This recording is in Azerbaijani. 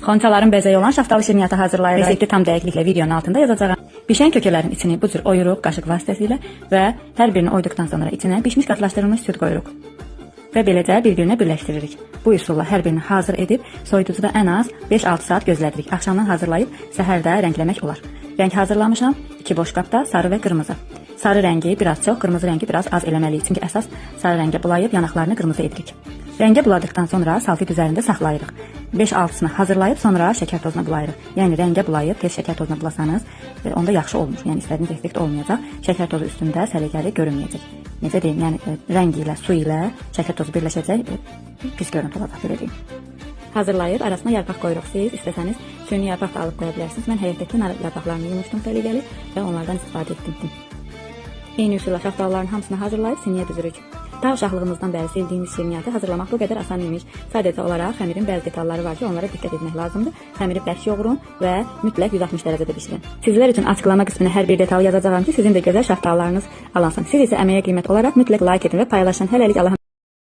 Xonçaların bəzəyi olan şaftalı şirniyyatı hazırlayırıq. Resepti tam dəqiqliklə videonun altında yazacağım. Bişən kökələrin içini bu cür oyuruq qaşıq vasitəsilə və hər birini oyduqdan sonra içinə bişmiş qatlaşdırılmış süd qoyuruq. Və beləcə bir-birinə birləşdiririk. Bu üsulla hər birini hazır edib soyuducuda ən az 5-6 saat gözlədirik. Axşamdan hazırlayıb səhərdə rəngləmək olar. Rəng hazırlamışam. 2 boş qabda sarı və qırmızı. Sarı rəngi biraz çox, qırmızı rəngi biraz az eləməliyik. Çünki əsas sarı rəngə bulayıb yanaqlarını qırmızı edirik. Rəngə buladıqdan sonra salfet üzərində saxlayırıq. 5-6-sını hazırlayıb sonra şəkər tozuna bulayırıq. Yəni rəngə bulayıb tez şəkər tozuna bulasanız onda yaxşı olmur. Yəni istədiyiniz effekt olmayacaq. Şəkər tozu üstündə səliqəli görünməyəcək. Necə deyim, yəni rəng ilə, su ilə şəkər tozu birləşəcək, pis görüntü olacaq, belə deyim. Hazırlayıb arasına yarpaq qoyuruq. Siz istəsəniz süni yarpaq da alıb qoya bilərsiniz. Mən həyətdəki nar yarpaqlarını yumuşdum səliqəli və onlardan istifadə etdim. Eyni üsulla şaftalıların hamısını hazırlayıb siniyə düzürük. Daha uşaqlığımızdan bəri sevdiyimiz şirniyyatı hazırlamaq bu qədər asan imiş. Sadəcə olaraq xəmirin bəzi detalları var ki, onlara diqqət etmək lazımdır. Xəmiri bərk yoğurun və mütləq 160 dərəcədə bişirin. Sizlər üçün açıqlama qisminə hər bir detal yazacağam ki, sizin də gözəl şaftalılarınız alansın. Siz isə əməyə qiymət olaraq mütləq like edin və paylaşın. Hələlik Allah'a